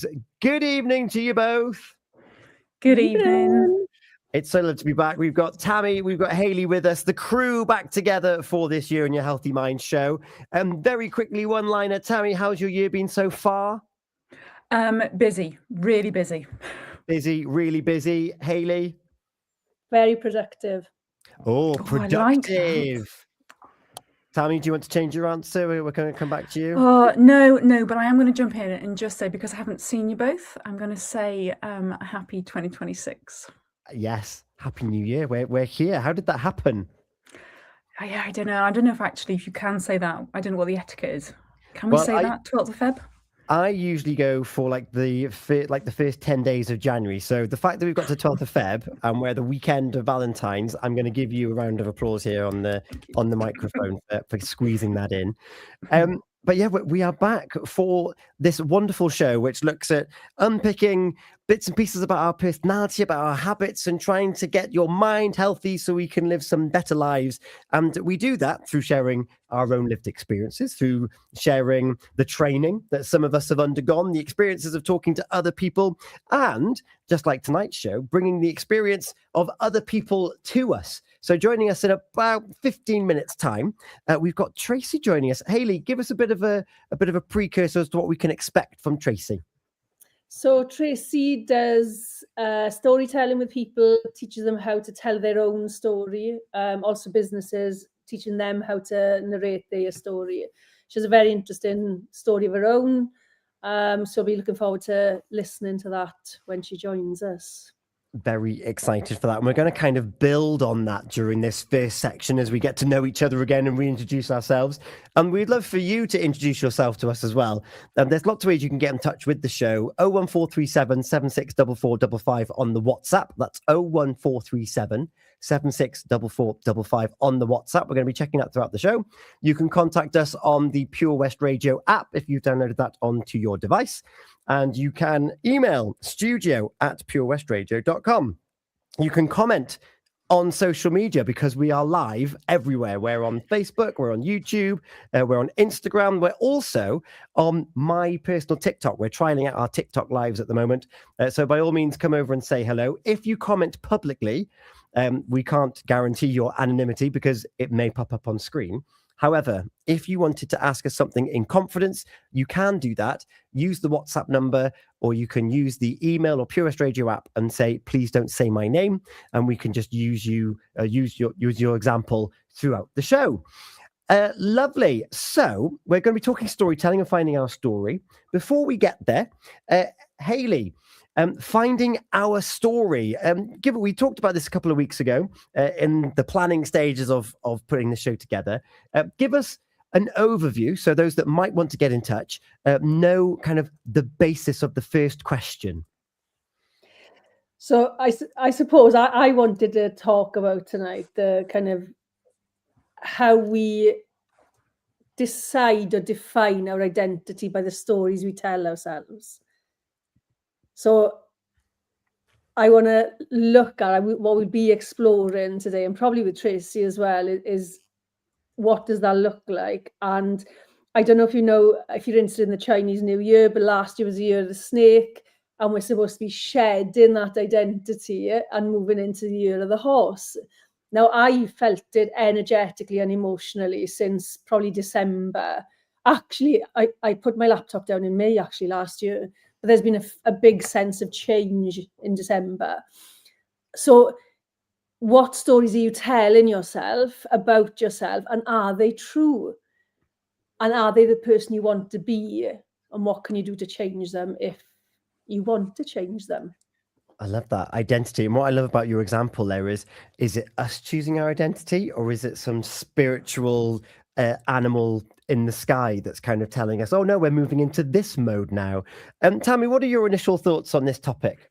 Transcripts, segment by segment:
is good evening to you both. Good evening. It's so lovely to be back. We've got Tammy, we've got Hayley with us, the crew back together for this Year in Your Healthy Mind show. Very quickly, one liner. Tammy, how's your year been so far? Busy, really busy. Busy, really busy. Hayley? Very productive. Oh, productive. I like Tammy, do you want to change your answer? We're going to come back to you. No, but I am going to jump in and just say, because I haven't seen you both, I'm going to say happy 2026. Yes, happy New Year. We're here. How did that happen? Yeah, I don't know. I don't know if you can say that. I don't know what the etiquette is. Can we say that 12th of Feb? I usually go for the first 10 days of January. So the fact that we've got to 12th of Feb and we're the weekend of Valentine's, I'm going to give you a round of applause here on the microphone for squeezing that in. But yeah, we are back for this wonderful show, which looks at unpicking bits and pieces about our personality, about our habits, and trying to get your mind healthy so we can live some better lives. And we do that through sharing our own lived experiences, through sharing the training that some of us have undergone, the experiences of talking to other people, and just like tonight's show, bringing the experience of other people to us. So joining us in about 15 minutes time, we've got Tracy joining us. Hayley, give us a bit of a precursor as to what we can expect from Tracy. So Tracy does storytelling with people, teaches them how to tell their own story. Also businesses, teaching them how to narrate their story. She has a very interesting story of her own. So I'll be looking forward to listening to that when she joins us. Very excited for that. And we're going to kind of build on that during this first section as we get to know each other again and reintroduce ourselves. And we'd love for you to introduce yourself to us as well. There's lots of ways you can get in touch with the show. 01437 764455 on the WhatsApp. That's 01437 764455 on the WhatsApp. We're going to be checking that throughout the show. You can contact us on the Pure West Radio app if you've downloaded that onto your device. And you can email studio@purewestradio.com. You can comment on social media because we are live everywhere. We're on Facebook, we're on YouTube, we're on Instagram. We're also on my personal TikTok. We're trialing out our TikTok lives at the moment. So by all means, come over and say hello. If you comment publicly, we can't guarantee your anonymity because it may pop up on screen. However, if you wanted to ask us something in confidence, you can do that. Use the WhatsApp number, or you can use the email or Pure West Radio app and say, please don't say my name. And we can just use your example throughout the show. Lovely. So we're going to be talking storytelling and finding our story. Before we get there, Hayley, finding our story. Given we talked about this a couple of weeks ago in the planning stages of putting the show together. Give us an overview so those that might want to get in touch know kind of the basis of the first question. So I suppose I wanted to talk about tonight the kind of how we decide or define our identity by the stories we tell ourselves. So I want to look at what we'll be exploring today, and probably with Tracy as well, is what does that look like? And I don't know if you know, if you're interested in the Chinese New Year, but last year was the year of the snake, and we're supposed to be shedding that identity and moving into the year of the horse. Now, I felt it energetically and emotionally since probably December. Actually, I put my laptop down in May, actually, last year. But there's been a big sense of change in December. So what stories are you telling yourself about yourself? And are they true? And are they the person you want to be? And what can you do to change them if you want to change them? I love that identity. And what I love about your example there is it us choosing our identity, or is it some spiritual animal in the sky that's kind of telling us, oh no, we're moving into this mode now? Tammy, what are your initial thoughts on this topic?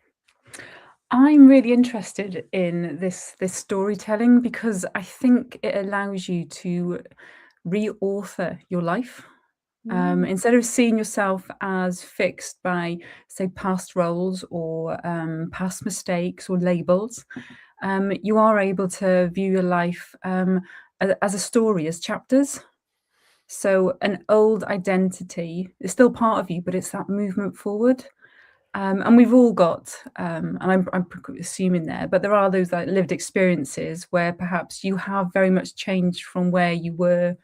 I'm really interested in this storytelling because I think it allows you to re-author your life. Instead of seeing yourself as fixed by, say, past roles or past mistakes or labels, you are able to view your life as a story, as chapters. So an old identity is still part of you, but it's that movement forward. And we've all got, and I'm assuming there, but there are those like lived experiences where perhaps you have very much changed from where you were,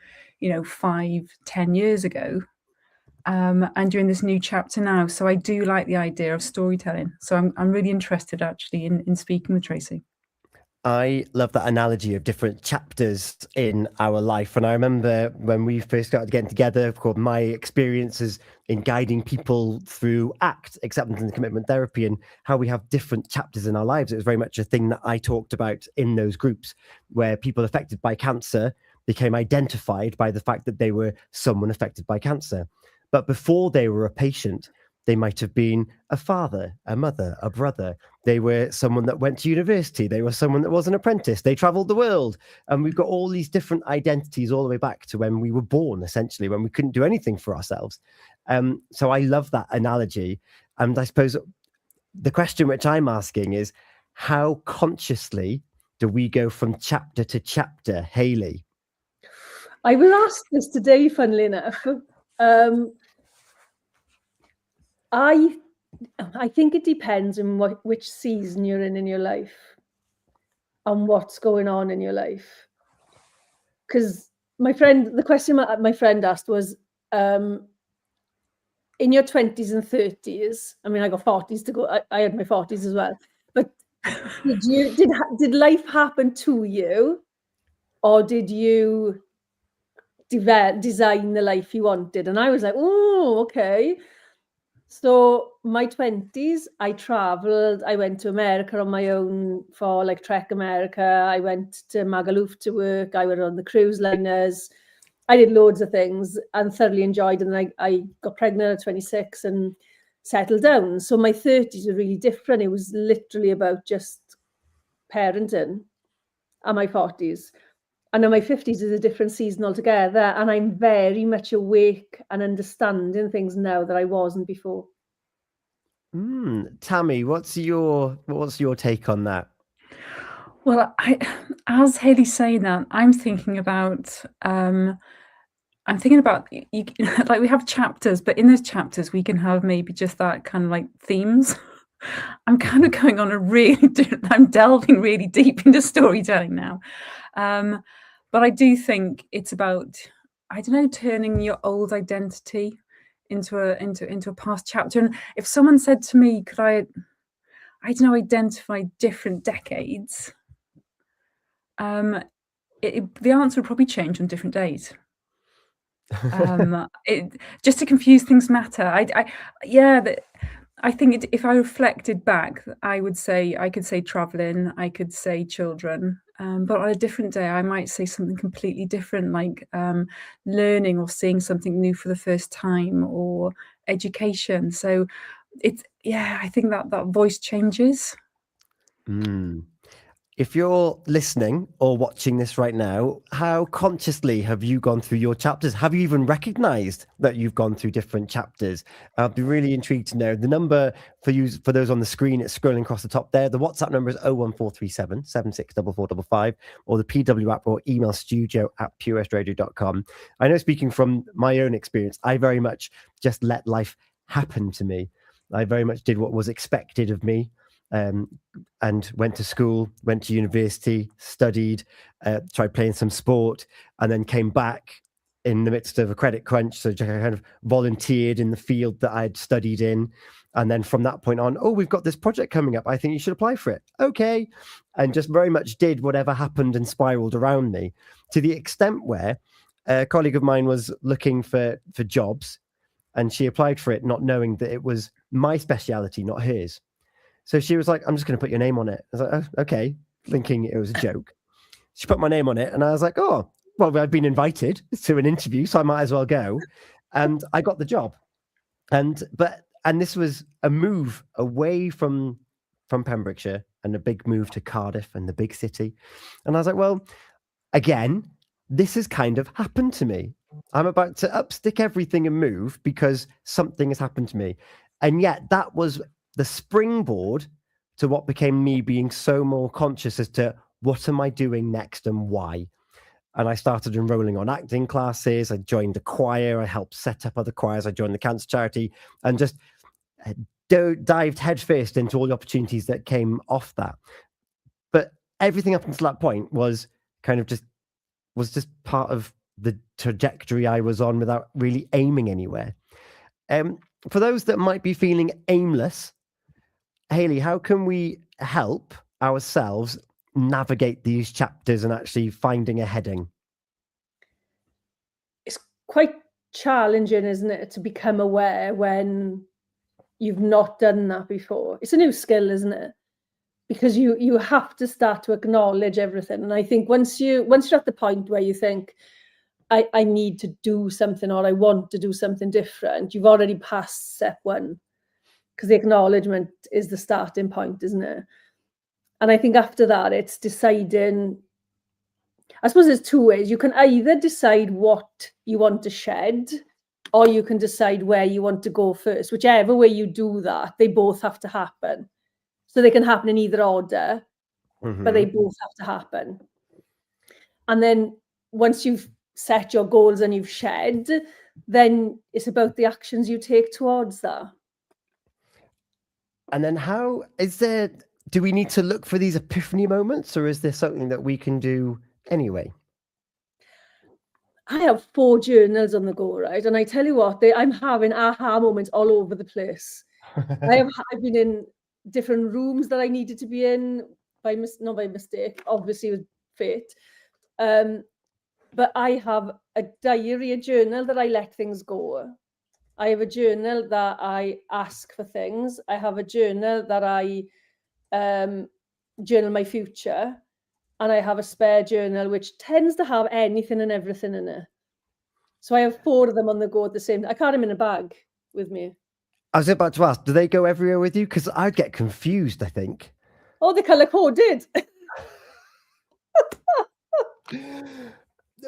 5-10 years ago. And you're in this new chapter now. So I do like the idea of storytelling. So I'm really interested actually in speaking with Tracy. I love that analogy of different chapters in our life. And I remember when we first started getting together, of course, my experiences in guiding people through ACT, acceptance and commitment therapy, and how we have different chapters in our lives. It was very much a thing that I talked about in those groups, where people affected by cancer became identified by the fact that they were someone affected by cancer. But before they were a patient, they might have been a father, a mother, a brother. They were someone that went to university. They were someone that was an apprentice. They traveled the world. And we've got all these different identities all the way back to when we were born, essentially, when we couldn't do anything for ourselves. So I love that analogy. And I suppose the question which I'm asking is, how consciously do we go from chapter to chapter, Hayley? I was asked this today, funnily enough. I think it depends on which season you're in your life and what's going on in your life. Because the question my friend asked was, in your 20s and 30s, I mean, I got 40s to go. I had my 40s as well. But did life happen to you, or did you design the life you wanted? And I was like, oh, okay. So my 20s, I traveled. I went to America on my own for like Trek America. I went to Magaluf to work. I went on the cruise liners. I did loads of things and thoroughly enjoyed. And I got pregnant at 26 and settled down. So my 30s were really different. It was literally about just parenting. And my 40s. And then my 50s is a different season altogether. And I'm very much awake and understanding things now that I wasn't before. Tammy, what's your take on that? Well, as Hayley's saying that, I'm thinking about you, like we have chapters, but in those chapters we can have maybe just that kind of like themes. I'm kind of going on I'm delving really deep into storytelling now. But I do think it's about, I don't know, turning your old identity into a past chapter. And if someone said to me, could I don't know, identify different decades, the answer would probably change on different days. Just to confuse things matter. I think if I reflected back, I could say traveling, I could say children, but on a different day, I might say something completely different, like learning or seeing something new for the first time, or education. So I think that voice changes. If you're listening or watching this right now, how consciously have you gone through your chapters? Have you even recognized that you've gone through different chapters? I'd be really intrigued to know. The number for those on the screen, it's scrolling across the top there. The WhatsApp number is 01437 764455, or the PW app, or email studio@purewestradio.com. I know, speaking from my own experience, I very much just let life happen to me. I very much did what was expected of me. And went to school, went to university, studied, tried playing some sport, and then came back in the midst of a credit crunch. So just kind of volunteered in the field that I'd studied in. And then from that point on, we've got this project coming up. I think you should apply for it. Okay. And just very much did whatever happened and spiraled around me, to the extent where a colleague of mine was looking for jobs, and she applied for it not knowing that it was my speciality, not hers. So she was like, I'm just going to put your name on it. I was like, oh, okay, thinking it was a joke. She put my name on it, and I was like, oh, well, I've been invited to an interview, so I might as well go. And I got the job. And this was a move away from Pembrokeshire, and a big move to Cardiff and the big city. And I was like, well, again, this has kind of happened to me. I'm about to upstick everything and move because something has happened to me. And yet that was the springboard to what became me being so more conscious as to what am I doing next and why. And I started enrolling on acting classes. I joined the choir. I helped set up other choirs. I joined the cancer charity, and just dived headfirst into all the opportunities that came off that. But everything up until that point was kind of just part of the trajectory I was on without really aiming anywhere. For those that might be feeling aimless, Hayley, how can we help ourselves navigate these chapters and actually finding a heading? It's quite challenging, isn't it, to become aware when you've not done that before. It's a new skill, isn't it? Because you have to start to acknowledge everything. And I think once you're at the point where you think, I need to do something, or I want to do something different, you've already passed step one, because the acknowledgement is the starting point, isn't it? And I think after that, it's deciding. I suppose there's two ways. You can either decide what you want to shed, or you can decide where you want to go first. Whichever way you do that, they both have to happen. So they can happen in either order, but they both have to happen. And then once you've set your goals and you've shed, then it's about the actions you take towards that. And then do we need to look for these epiphany moments, or is there something that we can do anyway? I have 4 journals on the go, right? And I tell you what, I'm having aha moments all over the place. I've been in different rooms that I needed to be in, not by mistake, obviously with fate. But I have a diary, a journal that I let things go. I have a journal that I ask for things. I have a journal that I journal my future. And I have a spare journal, which tends to have anything and everything in it. So I have 4 of them on the go at the same time. I carry them in a bag with me. I was about to ask, do they go everywhere with you? Because I'd get confused, I think. Oh, the colour coded.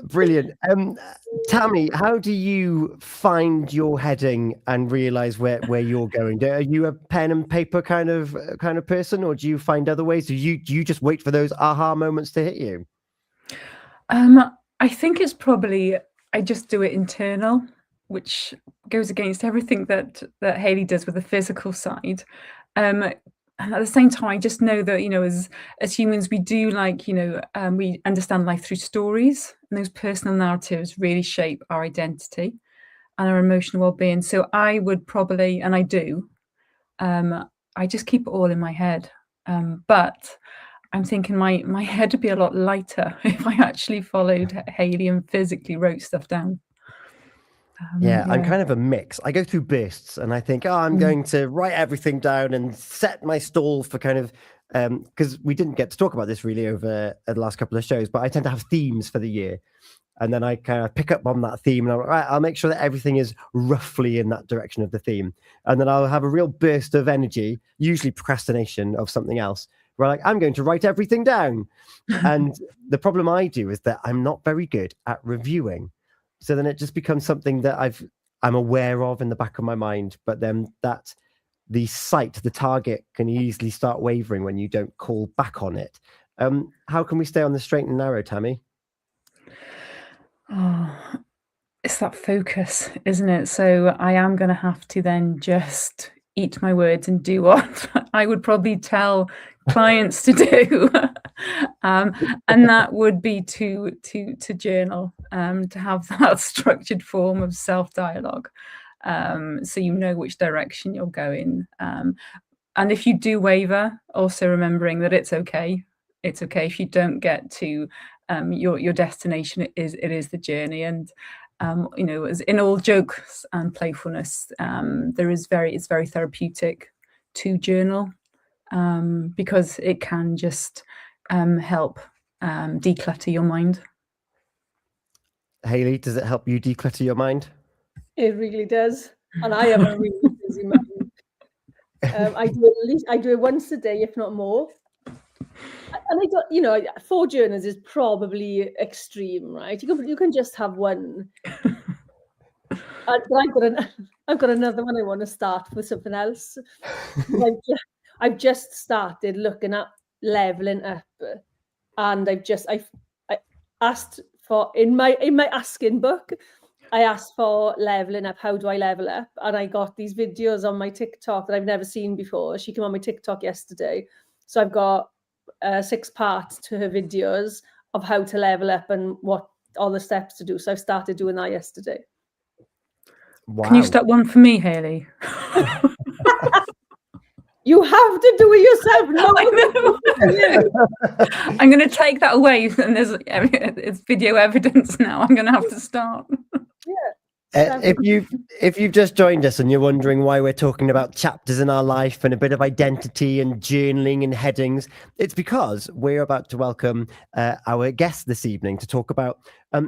Brilliant. Tammy, how do you find your heading and realize where you're going? Are you a pen and paper kind of person, or do you find other ways? Do you just wait for those aha moments to hit you? I think it's probably I just do it internal, which goes against everything that Hayley does with the physical side. And at the same time, I just know that, as humans, we do we understand life through stories, and those personal narratives really shape our identity and our emotional well-being. So I would probably, and I do, I just keep it all in my head. But I'm thinking my head would be a lot lighter if I actually followed Hayley and physically wrote stuff down. Yeah, I'm kind of a mix. I go through bursts and I think, I'm going to write everything down and set my stall for kind of, because we didn't get to talk about this really over the last couple of shows, but I tend to have themes for the year. And then I kind of pick up on that theme and I'm like, right, I'll make sure that everything is roughly in that direction of the theme. And then I'll have a real burst of energy, usually procrastination of something else, where I'm going to write everything down. And the problem I do is that I'm not very good at reviewing. So then it just becomes something that I'm aware of in the back of my mind, but then the target can easily start wavering when you don't call back on it. How can we stay on the straight and narrow, Tammy? Oh, it's that focus, isn't it? So I am going to have to then just eat my words and do what I would probably tell clients to do. And that would be to journal, to have that structured form of self-dialogue, so you know which direction you're going. And if you do waver, also remembering that it's okay. It's okay if you don't get to your destination. It is the journey. And as in all jokes and playfulness, it's very therapeutic to journal, because it can just help declutter your mind. Hayley, does it help you declutter your mind? It really does. And I have a really busy mind. I do it once a day, if not more. And I don't, 4 journals is probably extreme, right? You can just have one. But I've got another one I want to start with something else. I've just started looking at leveling up, and I asked for in my asking book, I asked for leveling up. How do I level up? And I got these videos on my TikTok that I've never seen before. She came on my TikTok yesterday. So I've got 6 parts to her videos of how to level up and what all the steps to do. So I've started doing that yesterday. Wow. Can you start one for me, Hayley? You have to do it yourself. No, I'm going to take that away, and it's video evidence now. I'm going to have to start. If you've just joined us and you're wondering why we're talking about chapters in our life and a bit of identity and journaling and headings, it's because we're about to welcome our guest this evening to talk about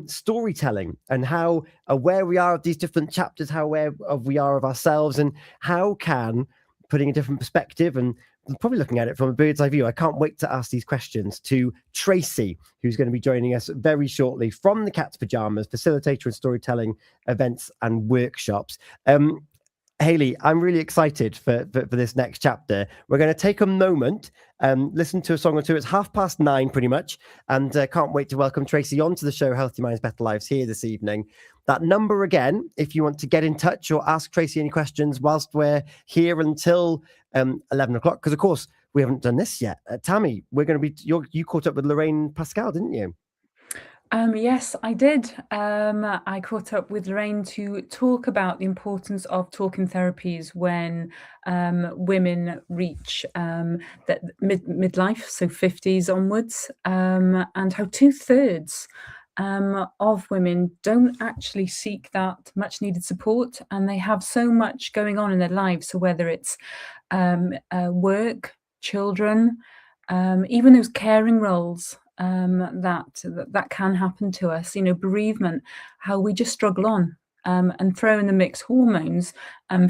storytelling and how aware we are of these different chapters, how aware we are of ourselves, and how can putting a different perspective and probably looking at it from a bird's eye view. I can't wait to ask these questions to Tracy, who's going to be joining us very shortly from the Cats Pyjamas, facilitator and storytelling events and workshops. Hayley, I'm really excited for this next chapter. We're going to take a moment and listen to a song or two. It's 9:30 pretty much, and can't wait to welcome Tracy onto the show Healthy Minds, Better Lives here this evening. That number again, if you want to get in touch or ask Tracy any questions whilst we're here until 11 o'clock, because of course we haven't done this yet. Tammy, we're going to be, you caught up with Lorraine Pascal, didn't you? Yes, I did. I caught up with Lorraine to talk about the importance of talking therapies when women reach that midlife, so 50s onwards, and how 2/3 of women don't actually seek that much needed support, and they have so much going on in their lives. So whether it's work, children, even those caring roles, that can happen to us, bereavement, how we just struggle on, and throw in the mix hormones,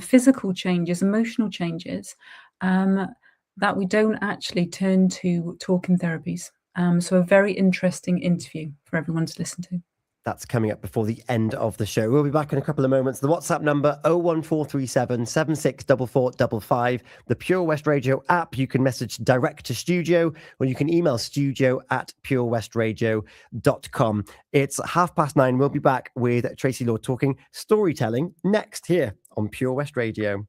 physical changes, emotional changes, that we don't actually turn to talking therapies. So a very interesting interview for everyone to listen to. That's coming up before the end of the show. We'll be back in a couple of moments. The WhatsApp number 01437 764455. The Pure West Radio app. You can message direct to studio, or you can email studio@purewestradio.com. It's 9:30. We'll be back with Tracy Law talking storytelling next here on Pure West Radio.